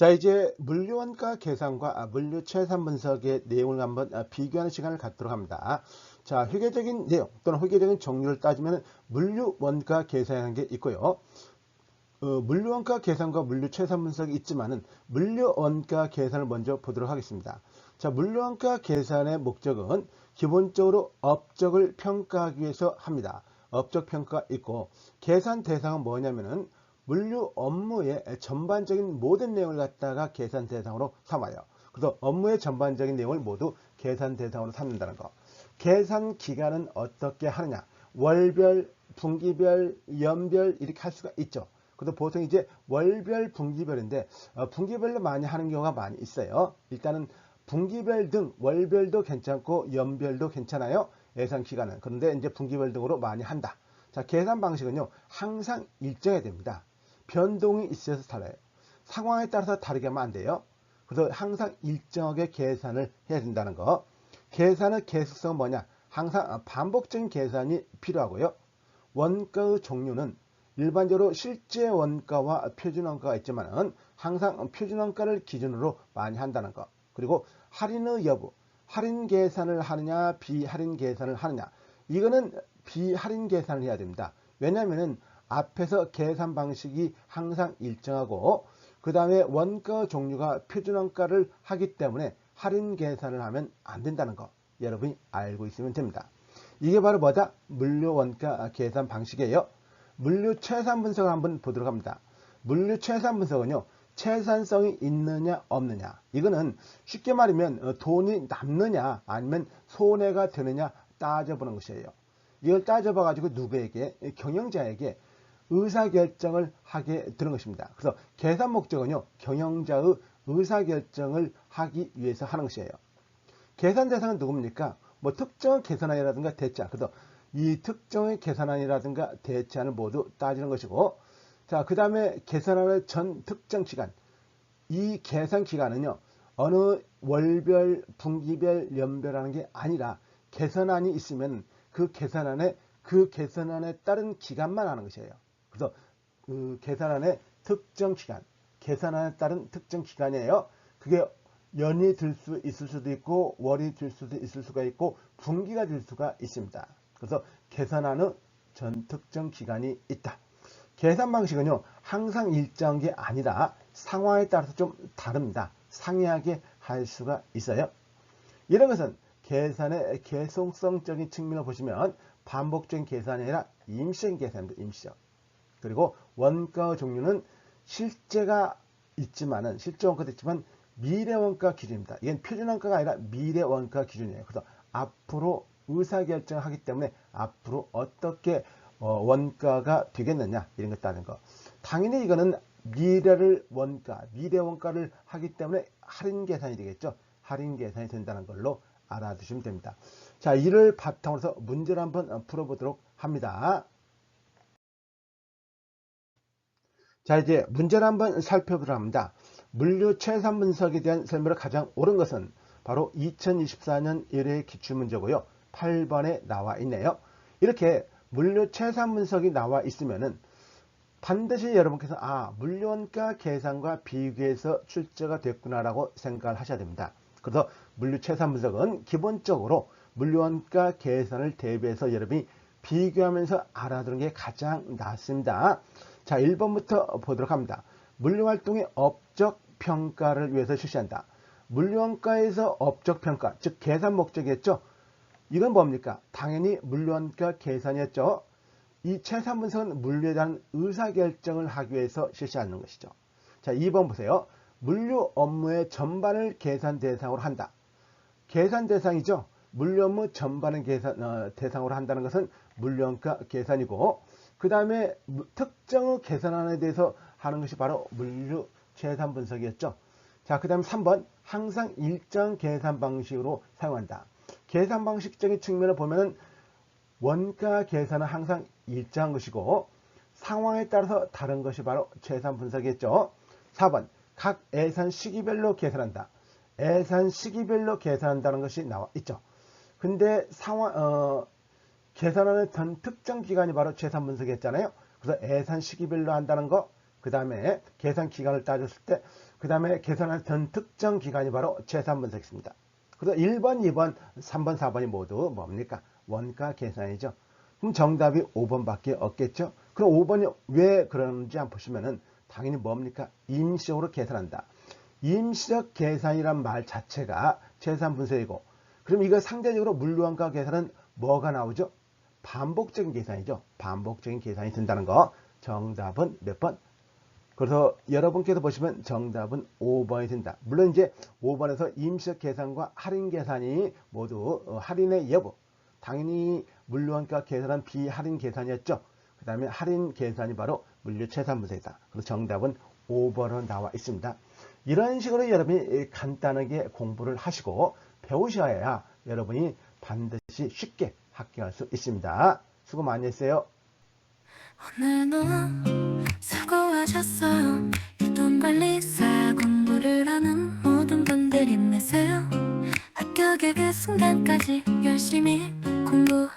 자, 이제 물류원가 계산과 물류채산 분석의 내용을 한번 비교하는 시간을 갖도록 합니다. 자, 회계적인 내용 또는 회계적인 종류를 따지면 물류원가 계산이라는 게 있고요. 물류원가 계산과 물류채산 분석이 있지만은 물류원가 계산을 먼저 보도록 하겠습니다. 자, 물류원가 계산의 목적은 기본적으로 업적을 평가하기 위해서 합니다. 업적 평가 있고, 계산 대상은 뭐냐면은 물류 업무의 전반적인 모든 내용을 갖다가 계산 대상으로 삼아요. 그래서 업무의 전반적인 내용을 모두 계산 대상으로 삼는다는 거. 계산 기간은 어떻게 하느냐? 월별, 분기별, 연별 이렇게 할 수가 있죠. 그래서 보통 이제 월별, 분기별인데 분기별로 많이 하는 경우가 많이 있어요. 일단은 분기별 등 월별도 괜찮고 연별도 괜찮아요. 예상 기간은. 그런데 이제 분기별 등으로 많이 한다. 자, 계산 방식은요. 항상 일정해야 됩니다. 변동이 있어서 달라요. 상황에 따라서 다르게 하면 안 돼요. 그래서 항상 일정하게 계산을 해야 된다는 거. 계산의 계속성은 뭐냐? 항상 반복적인 계산이 필요하고요. 원가의 종류는 일반적으로 실제 원가와 표준 원가가 있지만 항상 표준 원가를 기준으로 많이 한다는 거. 그리고 할인의 여부, 할인 계산을 하느냐 비할인 계산을 하느냐, 이거는 비할인 계산을 해야 됩니다. 왜냐하면 앞에서 계산 방식이 항상 일정하고 그 다음에 원가 종류가 표준 원가를 하기 때문에 할인 계산을 하면 안 된다는 거 여러분이 알고 있으면 됩니다. 이게 바로 뭐다? 물류 원가 계산 방식이에요. 물류 채산 분석을 한번 보도록 합니다. 물류 채산 분석은요, 채산성이 있느냐 없느냐, 이거는 쉽게 말하면 돈이 남느냐 아니면 손해가 되느냐 따져보는 것이에요. 이걸 따져봐 가지고 누구에게? 경영자에게 의사결정을 하게 되는 것입니다. 그래서 계산 목적은요, 경영자의 의사결정을 하기 위해서 하는 것이에요. 계산 대상은 누굽니까? 뭐 특정한 계산안이라든가 대차, 그래서 이 특정의 계산안이라든가 대차를 모두 따지는 것이고, 자, 그 다음에 계산안의 전 특정 기간, 이 계산 기간은요, 어느 월별, 분기별, 연별하는 게 아니라 계산안이 있으면 그 계산안에 따른 기간만 하는 것이에요. 그래서 그 계산안의 특정 기간, 계산안에 따른 특정 기간이에요. 그게 연이 들 수 있을 수도 있고 월이 들 수도 있을 수가 있고 분기가 될 수가 있습니다. 그래서 계산안의 전 특정 기간이 있다. 계산 방식은요, 항상 일정한 게 아니라 상황에 따라서 좀 다릅니다. 상이하게 할 수가 있어요. 이런 것은 계산의 계속성적인 측면을 보시면 반복적인 계산이 아니라 임시적인 계산입니다. 임시적. 그리고 원가 종류는 실제가 있지만은, 실제 원가도 있지만 미래 원가 기준입니다. 이건 표준 원가가 아니라 미래 원가 기준이에요. 그래서 앞으로 의사결정을 하기 때문에 앞으로 어떻게 원가가 되겠느냐 이런 것 따는 거. 당연히 이거는 미래를 원가, 미래 원가를 하기 때문에 할인 계산이 되겠죠. 할인 계산이 된다는 걸로 알아두시면 됩니다. 자, 이를 바탕으로 해서 문제를 한번 풀어보도록 합니다. 자, 이제 문제를 한번 살펴보도록 합니다. 물류 채산 분석에 대한 설명을 가장 옳은 것은 바로 2024년 1회 기출문제고요. 8번에 나와 있네요. 이렇게 물류 채산 분석이 나와 있으면은 반드시 여러분께서 물류원가 계산과 비교해서 출제가 됐구나라고 생각을 하셔야 됩니다. 그래서 물류 채산 분석은 기본적으로 물류원가 계산을 대비해서 여러분이 비교하면서 알아두는 게 가장 낫습니다. 자, 1번부터 보도록 합니다. 물류활동의 업적평가를 위해서 실시한다. 물류원가에서 업적평가, 즉 계산 목적이었죠. 이건 뭡니까? 당연히 물류원가 계산이었죠. 이 채산 분석은 물류에 대한 의사결정을 하기 위해서 실시하는 것이죠. 자, 2번 보세요. 물류 업무의 전반을 계산 대상으로 한다. 계산 대상이죠. 물류 업무 전반을 대상으로 한다는 것은 물류원가 계산이고, 그 다음에 특정의 계산안에 대해서 하는 것이 바로 물류 채산 분석이었죠. 자, 그 다음 3번 항상 일정 계산 방식으로 사용한다. 계산 방식적인 측면을 보면은 원가 계산은 항상 일정한 것이고 상황에 따라서 다른 것이 바로 채산 분석이었죠. 4번 각 예산 시기별로 계산한다. 예산 시기별로 계산한다는 것이 나와 있죠. 근데 계산하는 전 특정 기간이 바로 채산 분석이었잖아요. 그래서 예산 시기별로 한다는 거, 그 다음에 계산 기간을 따졌을 때, 그 다음에 계산할 전 특정 기간이 바로 재산분석입니다. 그래서 1번, 2번, 3번, 4번이 모두 뭡니까? 원가 계산이죠. 그럼 정답이 5번밖에 없겠죠? 그럼 5번이 왜 그러는지 한번 보시면은 당연히 뭡니까? 임시적으로 계산한다. 임시적 계산이란 말 자체가 재산분석이고, 그럼 이거 상대적으로 물류원가 계산은 뭐가 나오죠? 반복적인 계산이죠. 반복적인 계산이 된다는 거. 정답은 몇 번? 그래서 여러분께서 보시면 정답은 5번이 된다. 물론 이제 5번에서 임시적 계산과 할인 계산이 모두 할인의 여부. 당연히 물류원가 계산은 비할인 계산이었죠. 그 다음에 할인 계산이 바로 물류채산분석이다. 그래서 정답은 5번으로 나와 있습니다. 이런 식으로 여러분이 간단하게 공부를 하시고 배우셔야 여러분이 반드시 쉽게 합격할 수 있습니다. 수고 많이 했어요. 오늘도 수고하셨어요. 유통관리사 공부를 하는 모든 분들 힘내세요. 합격의 그 순간까지 열심히 공부